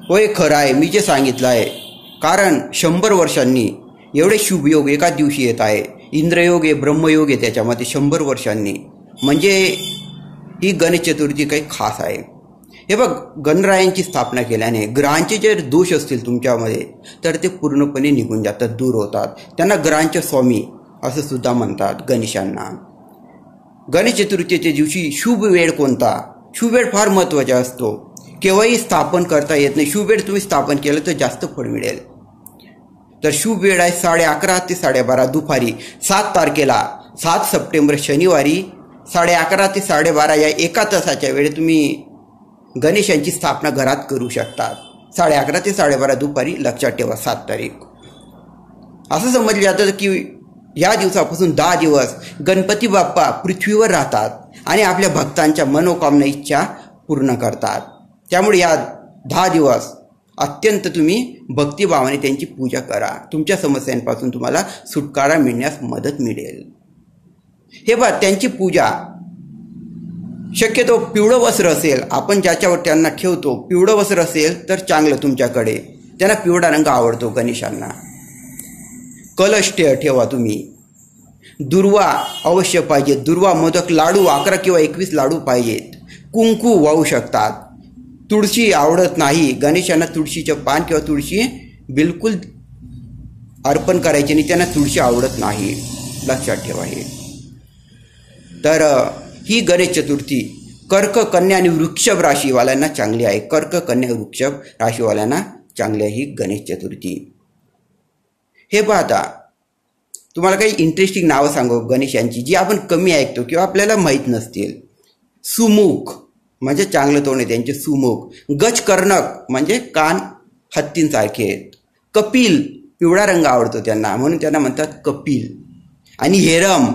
होय खरं आहे, मी जे सांगितलं आहे. कारण 100 वर्षांनी एवढे शुभयोग एका दिवशी येत आहे. इंद्रयोग आहे, ब्रह्मयोग आहे त्याच्यामध्ये 100 वर्षांनी. म्हणजे ही गणेश चतुर्थी काही खास आहे. हे बघ, गणरायांची स्थापना केल्याने ग्रहांचे जे दोष असतील तुमच्यामध्ये तर ते पूर्णपणे निघून जातात, दूर होतात. त्यांना ग्रहांचे स्वामी असं सुद्धा म्हणतात गणेशांना. गणेश चतुर्थीच्या दिवशी शुभ वेळ कोणता? शुभ वेळ फार महत्त्वाचा असतो. केव्हाही स्थापन करता येत नाही. शुभ वेळ तुम्ही स्थापन केलं तर जास्त फळ मिळेल. तर शुभ वेळ आहे 11:30 ते 12:30 दुपारी. 7 तारखेला 7 सप्टेंबर शनिवारी 11:30 ते 12:30 या एका तासाच्या वेळेत तुम्ही गणेशांची स्थापना घरात करू शकतात. 11:30 ते 12:30 दुपारी. लक्षात ठेवा 7 तारीख. असं समजलं जातं की या दिवसापासून 10 दिवस गणपती बाप्पा पृथ्वीवर राहतात आणि आपल्या भक्तांच्या मनोकामना इच्छा पूर्ण करतात. त्यामुळे या 10 दिवस अत्यंत तुम्ही भक्तिभावाने त्यांची पूजा करा. तुमच्या समस्यांपासून तुम्हाला सुटकारा मिळण्यास मदत मिळेल. हे बघ, त्यांची पूजा शक्यतो पिवळं वस्त्र असेल, आपण ज्याच्यावर त्यांना ठेवतो पिवळं वस्त्र असेल तर चांगलं तुमच्याकडे. त्यांना पिवळा रंग आवडतो गणेशांना. कलश ठेवा तुम्ही. दुर्वा अवश्य पाहिजे. दुर्वा, मोदक, लाडू 11 किंवा 21 लाडू पाहिजेत. कुंकू वाहू शकतात. तुळशी आवडत नाही गणेशांना. तुळशीचं पान किंवा तुळशी बिलकुल अर्पण करायची नाही, त्यांना तुळशी आवडत नाही. लक्षात ठेवा हे. तर ही गणेश चतुर्थी कर्क, कन्या आणि वृषभ राशीवाल्यांना चांगली आहे. कर्क, कन्या, वृषभ राशीवाल्यांना चांगली आहे ही गणेश चतुर्थी. हे पाहता, तुम्हाला काही इंटरेस्टिंग नावं सांगू गणेशांची जी आपण कमी ऐकतो किंवा आपल्याला माहीत नसतील. सुमुख म्हणजे चांगलं तोंड आहे त्यांचे, सुमुख. गजकर्णक म्हणजे कान हत्तींसारखे आहेत. कपिल, पिवळा रंग आवडतो त्यांना म्हणून त्यांना म्हणतात कपिल. आणि हेरम,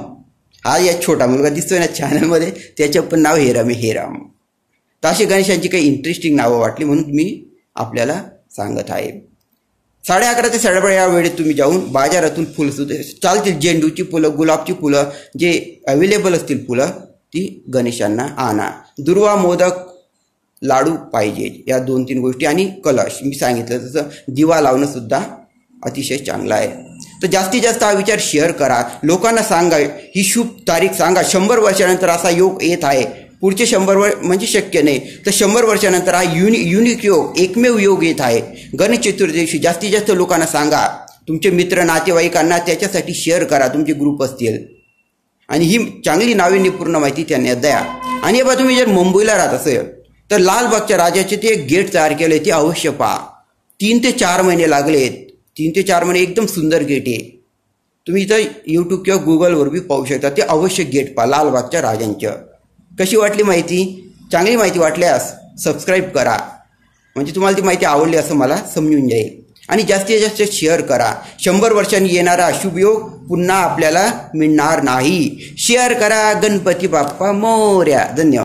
हा या छोटा मुलगा दिसतोय ना चॅनलमध्ये, त्याचं पण नाव हेरम आहे, हेरम. तर अशी गणेशांची काही इंटरेस्टिंग नावं वाटली म्हणून मी आपल्याला सांगत आहे. 11:30 ते 12:30 या वेळेत तुम्ही जाऊन बाजारातून फुलं सुद्धा चालतील, झेंडूची फुलं, गुलाबची फुलं, जे अवेलेबल असतील फुलं ती गणेशांना आणा. दुर्वा, मोदक, लाडू पाहिजे, या 2-3 गोष्टी. आणि कलश मी सांगितलं तसं दिवा लावणं सुद्धा अतिशय चांगलं आहे. तर जास्तीत जास्त हा विचार शेअर करा, लोकांना सांगा, ही शुभ तारीख सांगा. 100 वर्षानंतर असा योग येत आहे. पुढचे 100 वर्ष म्हणजे शक्य नाही, तर 100 वर्षानंतर हा युनिक योग, एकमेव योग येत आहे. गणेश चतुर्थी दिवशी जास्तीत जास्त लोकांना सांगा. तुमचे मित्र, नातेवाईकांना त्याच्यासाठी शेअर करा, तुमचे ग्रुप असतील. आणि ही चांगली नाविन्यपूर्ण माहिती त्यांना द्या. आणि बघा, तुम्ही जर मुंबईला राहत असेल तर लालबागच्या राजाचे ते एक गेट तयार केले, ते अवश्य पहा. 3 ते 4 महिने लागलेत. 3 ते 4 महिने एकदम सुंदर गेट आहे. तुम्ही इथं यूट्यूब किंवा गुगलवर बी पाहू शकता. ते अवश्य गेट पहा लालबागच्या राजांचं. कशी वाटली माहिती? चांगली माहिती वाटल्यास सबस्क्राईब करा, म्हणजे तुम्हाला ती माहिती आवडली असं मला समजून जाईल. आणि जास्तीत जास्त शेअर करा. 100 वर्षांनी येणारा शुभयोग पुन्हा आपल्याला मिळणार नाही. शेअर करा. गणपती बाप्पा मोरया. धन्यवाद.